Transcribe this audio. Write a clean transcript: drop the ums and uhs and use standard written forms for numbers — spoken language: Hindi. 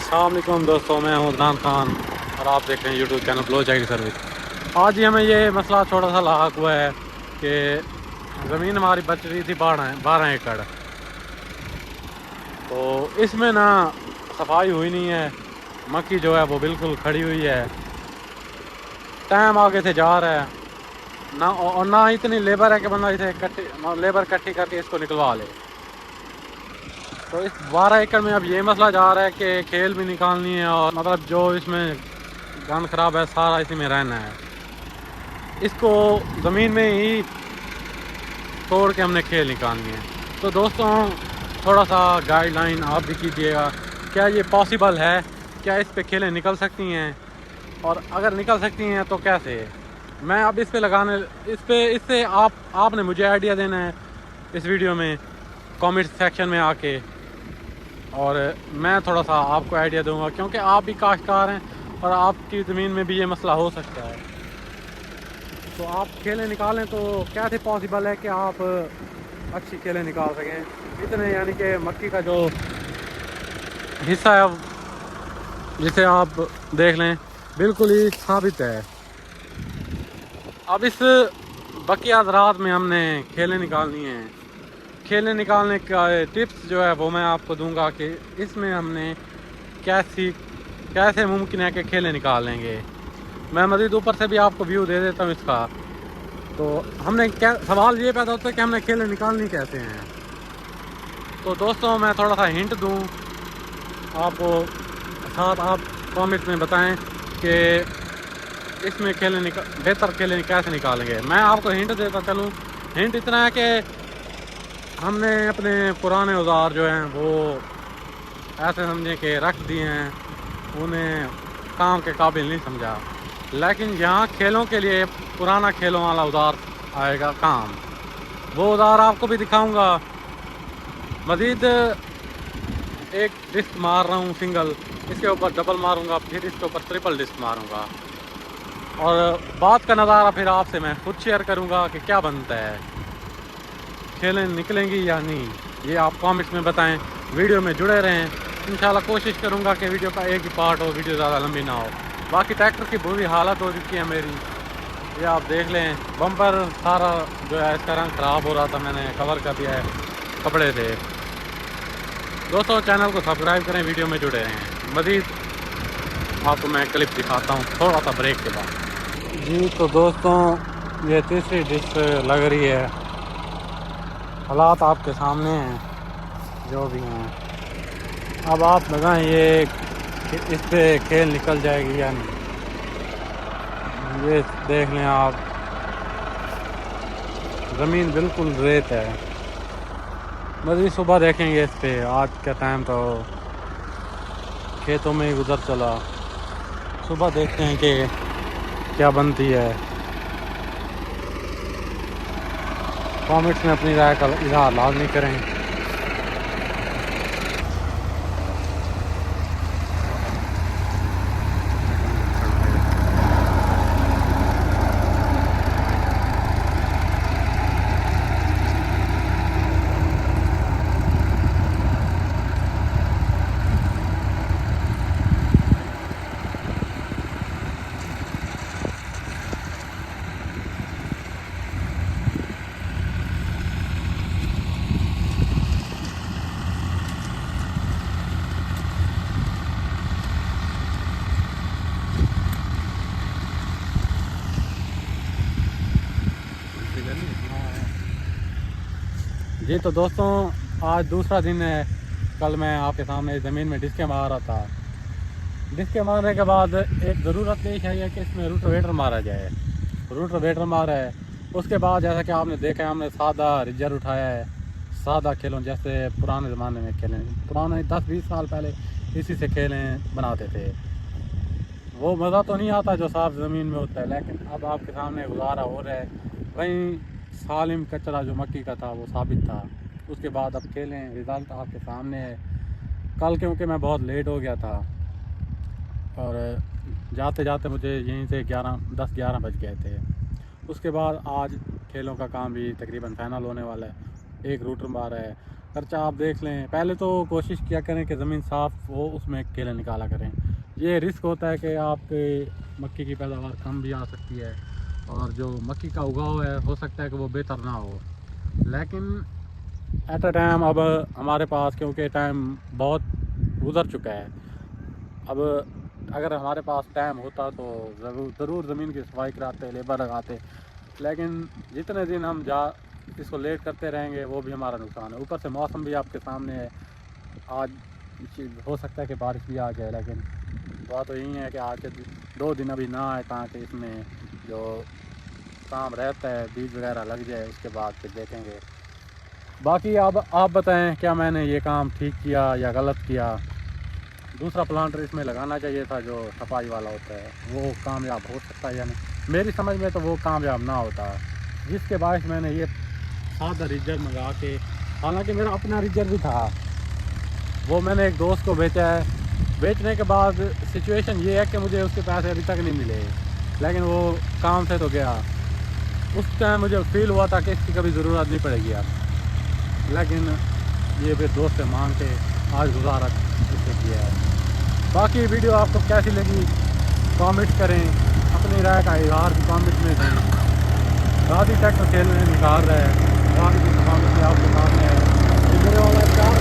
अस्सलाम वालेकुम दोस्तों, मैं हूं अदनान खान और आप देख रहे हैं यूट्यूब चैनल ब्लोच एग्री सर्विस। आज ही हमें ये मसला थोड़ा सा लाक हुआ है कि ज़मीन हमारी बच रही थी 12 एकड़। तो इसमें ना सफाई हुई नहीं है। मक्की जो है वो बिल्कुल खड़ी हुई है। टाइम आगे से जा रहा है ना, और ना इतनी लेबर है कि बंदा इसे लेबर इकट्ठी करके इसको निकलवा ले। तो इस 12 एकड़ में अब ये मसला जा रहा है कि खेल भी निकालनी है और मतलब जो इसमें गंद खराब है सारा इसी में रहना है। इसको ज़मीन में ही तोड़ के हमने खेल निकालनी है। तो दोस्तों थोड़ा सा गाइडलाइन आप भी कीजिएगा, क्या ये पॉसिबल है? क्या इस पे खेलें निकल सकती हैं? और अगर निकल सकती हैं तो कैसे? मैं अब इस पे इससे आपने मुझे आइडिया देना है इस वीडियो में कमेंट सेक्शन में आके, और मैं थोड़ा सा आपको आइडिया दूंगा क्योंकि आप भी काश्तकार हैं और आपकी ज़मीन में भी ये मसला हो सकता है। तो आप खेलें निकालें तो कैसे पॉसिबल है कि आप अच्छी खेलें निकाल सकें इतने, यानी कि मक्की का जो हिस्सा है जिसे आप देख लें बिल्कुल ही साबित है। अब इस बकियात रात में हमने खेलें निकालनी हैं। खेलें निकालने का टिप्स जो है वो मैं आपको दूंगा कि इसमें हमने कैसे मुमकिन है कि खेलें निकाल लेंगे। मैं मज़ीद ऊपर से भी आपको व्यू दे देता हूँ इसका। तो हमने क्या सवाल ये पैदा होता है कि हमने खेलें निकालनी कैसे हैं। तो दोस्तों मैं थोड़ा सा हिंट दूँ आपको, साथ आप कमेंट में बताएं कि इसमें बेहतर खेलें कैसे निकालेंगे। मैं आपको हिंट देता चलूँ। हिंट इतना है कि हमने अपने पुराने औजार जो हैं वो ऐसे समझे कि रख दिए हैं, उन्हें काम के काबिल नहीं समझा। लेकिन यहाँ खेलों के लिए पुराना खेलों वाला औजार आएगा काम। वो औजार आपको भी दिखाऊंगा। मज़ीद एक डिस्क मार रहा हूँ सिंगल, इसके ऊपर डबल मारूंगा, फिर इसके ऊपर ट्रिपल डिस्क मारूंगा, और बात का नज़ारा फिर आपसे मैं खुद शेयर करूंगा कि क्या बनता है, खेलें निकलेंगी या नहीं। ये आप कमेंट्स में बताएं। वीडियो में जुड़े रहें। इंशाल्लाह कोशिश करूंगा कि वीडियो का एक ही पार्ट हो, वीडियो ज़्यादा लंबी ना हो। बाकी ट्रैक्टर की बुरी हालत हो चुकी है मेरी, ये आप देख लें। बम्पर सारा जो है इसका रंग ख़राब हो रहा था, मैंने कवर कर दिया है कपड़े से। दोस्तों चैनल को सब्सक्राइब करें, वीडियो में जुड़े रहें। मज़ीद आपको मैं क्लिप दिखाता हूँ थोड़ा सा ब्रेक के बाद। जी तो दोस्तों ये तीसरी डिश लग रही है। हालात आपके सामने हैं जो भी हैं। अब आप लगाएं ये इस पे खेल निकल जाएगी या नहीं, ये देख लें आप। ज़मीन बिल्कुल रेत है। मज़ीद सुबह देखेंगे इस पे। आज का टाइम तो खेतों में ही गुजर चला। सुबह देखते हैं कि क्या बनती है। कमेंट्स में अपनी राय का इज़हार लाज़मी करें। जी तो दोस्तों आज दूसरा दिन है। कल मैं आपके सामने ज़मीन में डिस्के मार रहा था। डिस्के मारने के बाद एक ज़रूरत पेश आई है कि इसमें रूटवेटर मारा जाए। रूटवेटर मारा है। उसके बाद जैसा कि आपने देखा है, हमने सादा रिजर उठाया है। सादा खेलों जैसे पुराने ज़माने में खेलें, पुराने 10-20 साल पहले इसी से खेलें बनाते थे। वो मज़ा तो नहीं आता जो साफ ज़मीन में होता है, लेकिन अब आपके सामने गुजारा हो रहा है। वहीं सालिम कचरा जो मक्की का था वो साबित था। उसके बाद अब खेलें, रिज़ल्ट आपके सामने है। कल क्योंकि मैं बहुत लेट हो गया था और जाते जाते मुझे यहीं से 10-11 बज गए थे। उसके बाद आज खेलों का काम भी तकरीबन फाइनल होने वाला है। एक रूटर मारा है। खर्चा आप देख लें। पहले तो कोशिश किया करें कि ज़मीन साफ़ हो, उसमें केले निकाला करें। ये रिस्क होता है कि आपके मक्की की पैदावार कम भी आ सकती है और जो मक्की का उगाव है हो सकता है कि वो बेहतर ना हो। लेकिन एट अ टाइम अब हमारे पास, क्योंकि टाइम बहुत गुजर चुका है, अब अगर हमारे पास टाइम होता तो ज़रूर ज़मीन की सफाई कराते, लेबर लगाते। लेकिन जितने दिन हम इसको लेट करते रहेंगे वो भी हमारा नुकसान है। ऊपर से मौसम भी आपके सामने है, आज हो सकता है कि बारिश भी आ जाए, लेकिन बात तो यही है कि आज के 2 दिन अभी ना आए ताकि इसमें जो काम रहता है बीज वगैरह लग जाए, उसके बाद फिर देखेंगे। बाकी आप बताएं, क्या मैंने ये काम ठीक किया या गलत किया? दूसरा प्लांटर इसमें लगाना चाहिए था जो सफाई वाला होता है, वो कामयाब हो सकता है या नहीं? मेरी समझ में तो वो कामयाब ना होता, जिसके बायस मैंने ये सादा रिजर मंगा के, हालांकि मेरा अपना रिजर भी था, वो मैंने एक दोस्त को बेचा है। बेचने के बाद सिचुएशन ये है कि मुझे उसके पैसे अभी तक नहीं मिले, लेकिन वो काम से तो गया। उस टाइम मुझे फील हुआ था कि इसकी कभी ज़रूरत नहीं पड़ेगी यार, लेकिन ये फिर दोस्त से मांग के आज गुजारा इससे किया है। बाकी वीडियो आपको कैसी लगी कमेंट करें, अपनी राय का इजहार भी कमेंट में दें। गाड़ी ट्रैक्टर खेलने निकाल रहे हैं, गाड़ी की सामने आपके सामने है, ये मेरे वाला 4